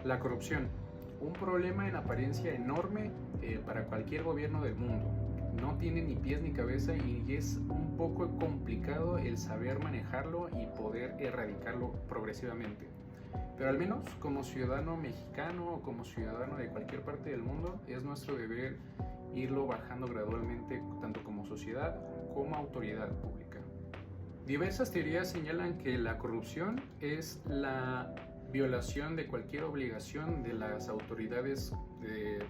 La corrupción, un problema en apariencia enorme para cualquier gobierno del mundo. No tiene ni pies ni cabeza y es un poco complicado el saber manejarlo y poder erradicarlo progresivamente. Pero al menos como ciudadano mexicano o como ciudadano de cualquier parte del mundo, es nuestro deber irlo bajando gradualmente, tanto como sociedad como autoridad pública. Diversas teorías señalan que la corrupción es la violación de cualquier obligación de las autoridades,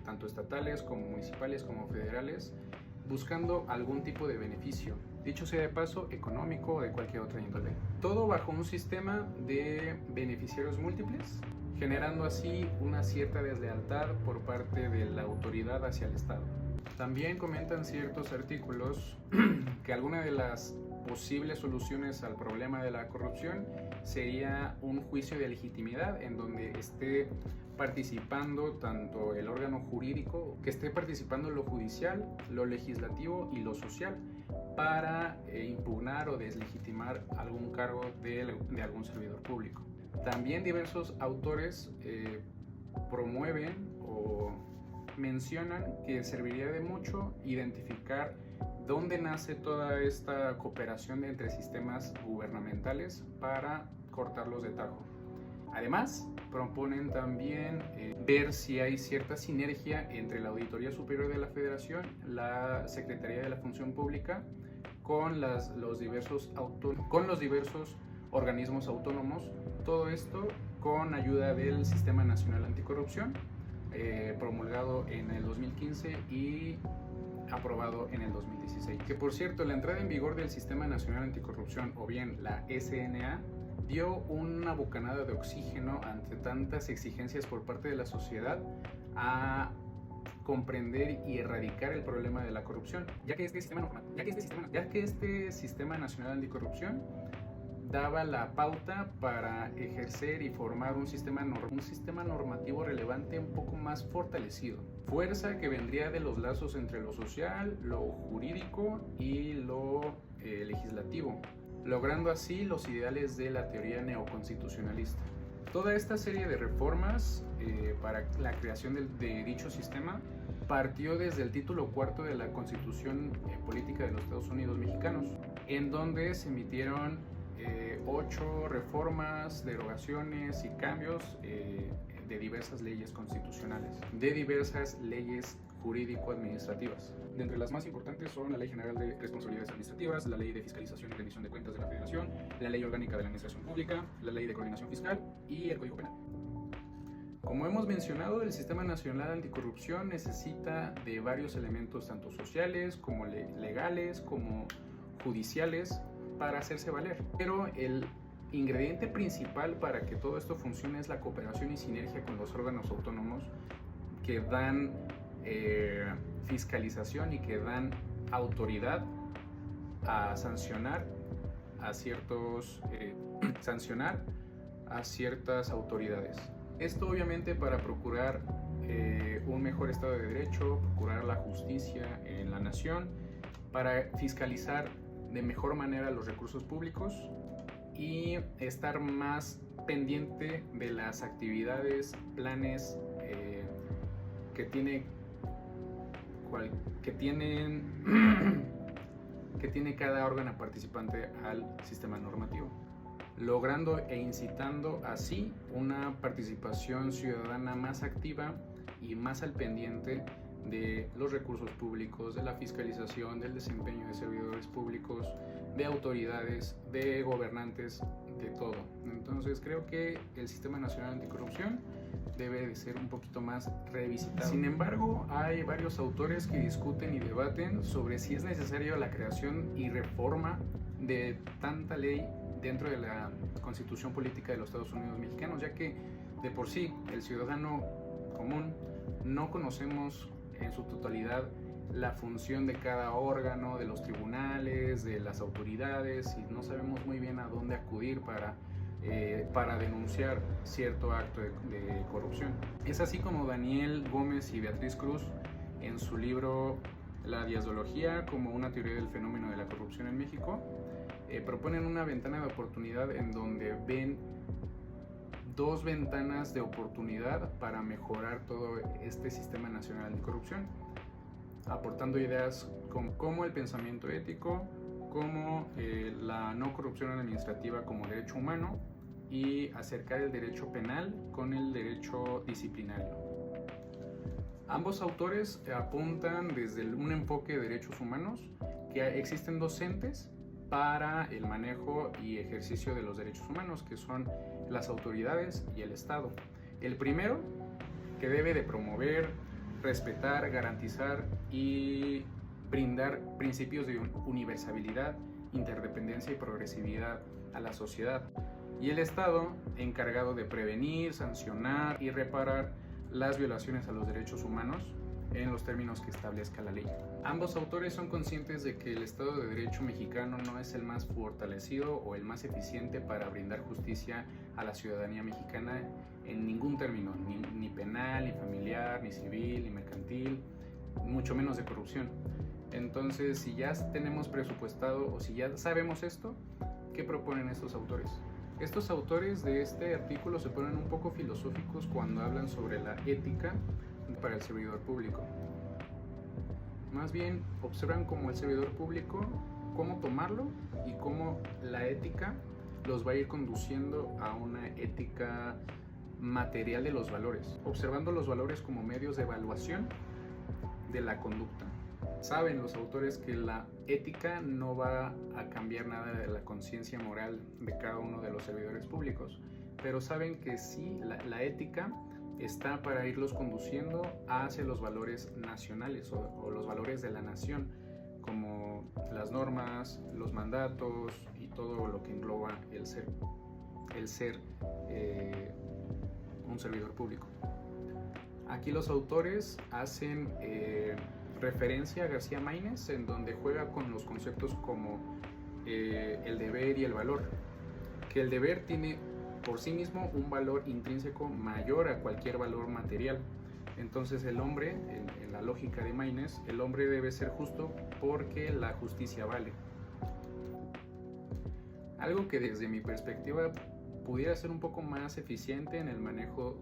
tanto estatales como municipales como federales, buscando algún tipo de beneficio, dicho sea de paso, económico o de cualquier otra índole. Todo bajo un sistema de beneficiarios múltiples, generando así una cierta deslealtad por parte de la autoridad hacia el Estado. También comentan ciertos artículos que alguna de las posibles soluciones al problema de la corrupción sería un juicio de legitimidad en donde esté participando tanto el órgano jurídico, que esté participando lo judicial, lo legislativo y lo social para impugnar o deslegitimar algún cargo de algún servidor público. También diversos autores promueven o mencionan que serviría de mucho identificar dónde nace toda esta cooperación entre sistemas gubernamentales para cortarlos de tajo. Además, proponen también ver si hay cierta sinergia entre la Auditoría Superior de la Federación, la Secretaría de la Función Pública, con los diversos organismos autónomos, todo esto con ayuda del Sistema Nacional Anticorrupción, promulgado en el 2015 y aprobado en el 2016. Que por cierto, la entrada en vigor del Sistema Nacional Anticorrupción, o bien la SNA, dio una bocanada de oxígeno ante tantas exigencias por parte de la sociedad a comprender y erradicar el problema de la corrupción, ya que este Sistema Nacional Anticorrupción daba la pauta para ejercer y formar un sistema normativo relevante un poco más fortalecido. Fuerza que vendría de los lazos entre lo social, lo jurídico y lo legislativo, logrando así los ideales de la teoría neoconstitucionalista. Toda esta serie de reformas para la creación de dicho sistema partió desde el título cuarto de la Constitución Política de los Estados Unidos Mexicanos, en donde se emitieron 8 reformas, derogaciones y cambios de diversas leyes constitucionales, de diversas leyes jurídico-administrativas. De entre las más importantes son la Ley General de Responsabilidades Administrativas, la Ley de Fiscalización y Rendición de Cuentas de la Federación, la Ley Orgánica de la Administración Pública, la Ley de Coordinación Fiscal y el Código Penal. Como hemos mencionado, el Sistema Nacional Anticorrupción necesita de varios elementos, tanto sociales como legales, como judiciales, para hacerse valer. Pero el ingrediente principal para que todo esto funcione es la cooperación y sinergia con los órganos autónomos que dan fiscalización y que dan autoridad a sancionar a ciertas autoridades. Esto obviamente para procurar un mejor Estado de Derecho, procurar la justicia en la nación, para fiscalizar de mejor manera los recursos públicos y estar más pendiente de las actividades, planes que tiene cada órgano participante al sistema normativo, logrando e incitando así una participación ciudadana más activa y más al pendiente de los recursos públicos, de la fiscalización, del desempeño de servidores públicos, de autoridades, de gobernantes, de todo. Entonces creo que el Sistema Nacional Anticorrupción debe de ser un poquito más revisitado. Sin embargo, hay varios autores que discuten y debaten sobre si es necesaria la creación y reforma de tanta ley dentro de la Constitución Política de los Estados Unidos Mexicanos, ya que de por sí el ciudadano común no conocemos en su totalidad la función de cada órgano, de los tribunales, de las autoridades, y no sabemos muy bien a dónde acudir para denunciar cierto acto de corrupción. Es así como Daniel Gómez y Beatriz Cruz, en su libro La diazología como una teoría del fenómeno de la corrupción en México, proponen una ventana de oportunidad en donde ven dos ventanas de oportunidad para mejorar todo este sistema nacional anticorrupción, aportando ideas como el pensamiento ético, como la no corrupción administrativa como derecho humano y acercar el derecho penal con el derecho disciplinario. Ambos autores apuntan desde un enfoque de derechos humanos que existen docentes para el manejo y ejercicio de los derechos humanos, que son las autoridades y el Estado. El primero, que debe de promover, respetar, garantizar y brindar principios de universalidad, interdependencia y progresividad a la sociedad. Y el Estado, encargado de prevenir, sancionar y reparar las violaciones a los derechos humanos en los términos que establezca la ley. Ambos autores son conscientes de que el Estado de Derecho mexicano no es el más fortalecido o el más eficiente para brindar justicia a la ciudadanía mexicana en ningún término, ni penal, ni familiar, ni civil, ni mercantil, mucho menos de corrupción. Entonces, si ya tenemos presupuestado o si ya sabemos esto, ¿qué proponen estos autores? Estos autores de este artículo se ponen un poco filosóficos cuando hablan sobre la ética para el servidor público. Más bien observan como el servidor público, cómo tomarlo y cómo la ética los va a ir conduciendo a una ética material de los valores, observando los valores como medios de evaluación de la conducta. Saben los autores que la ética no va a cambiar nada de la conciencia moral de cada uno de los servidores públicos, pero saben que sí, la ética está para irlos conduciendo hacia los valores nacionales o los valores de la nación, como las normas, los mandatos y todo lo que engloba el ser un servidor público. Aquí los autores hacen referencia a García Maínez, en donde juega con los conceptos como el deber y el valor, que el deber tiene por sí mismo un valor intrínseco mayor a cualquier valor material. Entonces el hombre, en la lógica de Maínez, el hombre debe ser justo porque la justicia vale. Algo que desde mi perspectiva pudiera ser un poco más eficiente en el manejo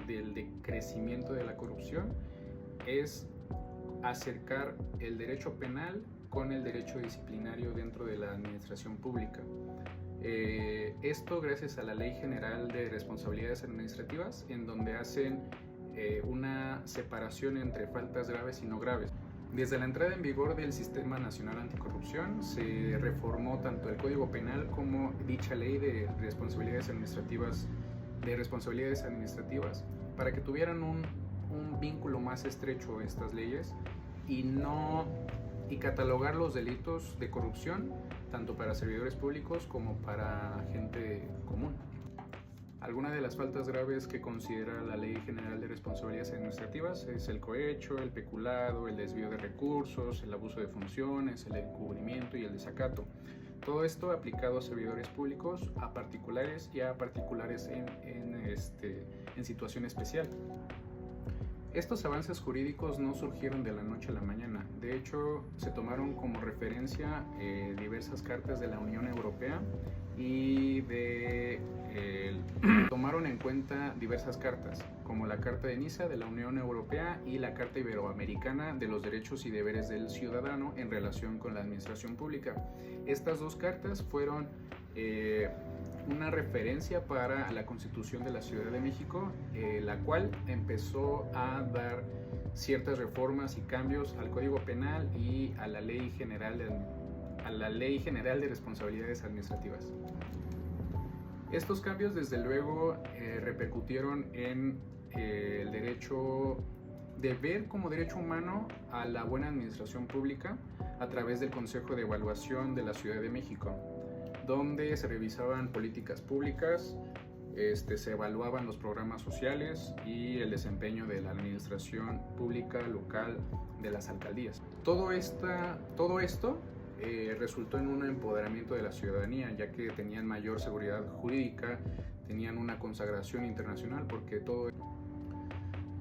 del decrecimiento de la corrupción es acercar el derecho penal con el derecho disciplinario dentro de la administración pública. Esto gracias a la Ley General de Responsabilidades Administrativas, en donde hacen una separación entre faltas graves y no graves. Desde la entrada en vigor del Sistema Nacional Anticorrupción se reformó tanto el Código Penal como dicha Ley de Responsabilidades Administrativas, para que tuvieran un vínculo más estrecho estas leyes y catalogar los delitos de corrupción tanto para servidores públicos como para gente común. Algunas de las faltas graves que considera la Ley General de Responsabilidades Administrativas es el cohecho, el peculado, el desvío de recursos, el abuso de funciones, el encubrimiento y el desacato. Todo esto aplicado a servidores públicos, a particulares y a particulares en situación especial. Estos avances jurídicos no surgieron de la noche a la mañana. De hecho, se tomaron como referencia diversas cartas de la Unión Europea y tomaron en cuenta diversas cartas, como la Carta de Niza de la Unión Europea y la Carta Iberoamericana de los Derechos y Deberes del Ciudadano en relación con la administración pública. Estas dos cartas fueron una referencia para la Constitución de la Ciudad de México, la cual empezó a dar ciertas reformas y cambios al Código Penal y a la Ley General de Responsabilidades Administrativas. Estos cambios, desde luego, repercutieron en el derecho de ver como derecho humano a la buena administración pública a través del Consejo de Evaluación de la Ciudad de México, donde se revisaban políticas públicas, se evaluaban los programas sociales y el desempeño de la administración pública local de las alcaldías. Todo esto resultó en un empoderamiento de la ciudadanía, ya que tenían mayor seguridad jurídica, tenían una consagración internacional, porque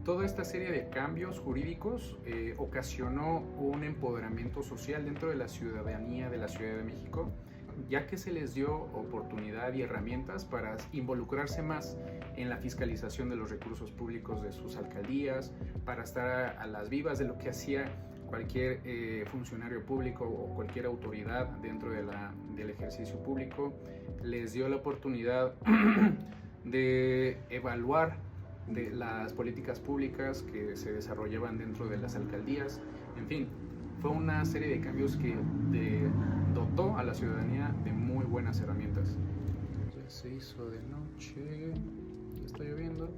toda esta serie de cambios jurídicos ocasionó un empoderamiento social dentro de la ciudadanía de la Ciudad de México, ya que se les dio oportunidad y herramientas para involucrarse más en la fiscalización de los recursos públicos de sus alcaldías, para estar a las vivas de lo que hacía cualquier funcionario público o cualquier autoridad dentro del ejercicio público. Les dio la oportunidad de evaluar de las políticas públicas que se desarrollaban dentro de las alcaldías. En fin, fue una serie de cambios que dotó a la ciudadanía de muy buenas herramientas. Ya se hizo de noche, ya está lloviendo.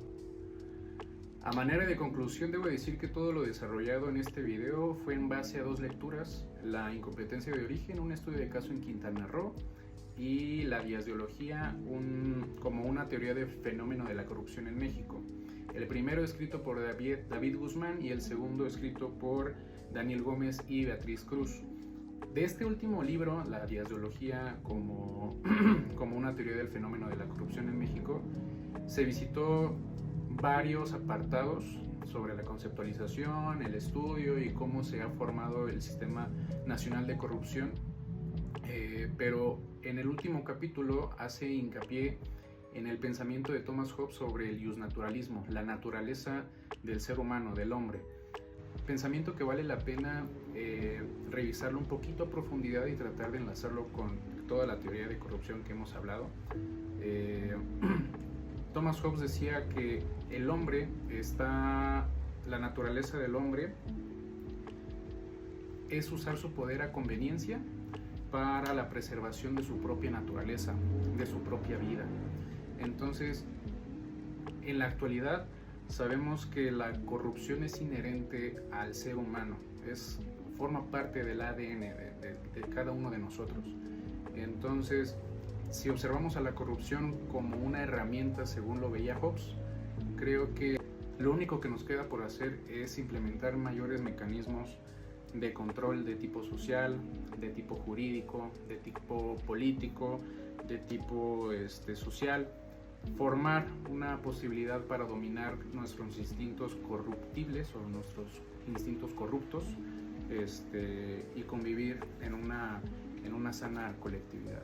A manera de conclusión, debo decir que todo lo desarrollado en este video fue en base a dos lecturas: la incompetencia de origen, un estudio de caso en Quintana Roo, y la diasdiología como una teoría del fenómeno de la corrupción en México. El primero escrito por David Guzmán y el segundo escrito por Daniel Gómez y Beatriz Cruz. De este último libro, la diasdiología como una teoría del fenómeno de la corrupción en México, se visitó varios apartados sobre la conceptualización, el estudio y cómo se ha formado el Sistema Nacional de Corrupción, pero en el último capítulo hace hincapié en el pensamiento de Thomas Hobbes sobre el iusnaturalismo, la naturaleza del ser humano, del hombre. Pensamiento que vale la pena revisarlo un poquito a profundidad y tratar de enlazarlo con toda la teoría de corrupción que hemos hablado. Thomas Hobbes decía que la naturaleza del hombre es usar su poder a conveniencia para la preservación de su propia naturaleza, de su propia vida. Entonces, en la actualidad sabemos que la corrupción es inherente al ser humano, forma parte del ADN de cada uno de nosotros. Entonces, si observamos a la corrupción como una herramienta, según lo veía Hobbes, creo que lo único que nos queda por hacer es implementar mayores mecanismos de control de tipo social, de tipo jurídico, de tipo político, de tipo social, formar una posibilidad para dominar nuestros instintos corruptibles o nuestros instintos corruptos, y convivir en una sana colectividad.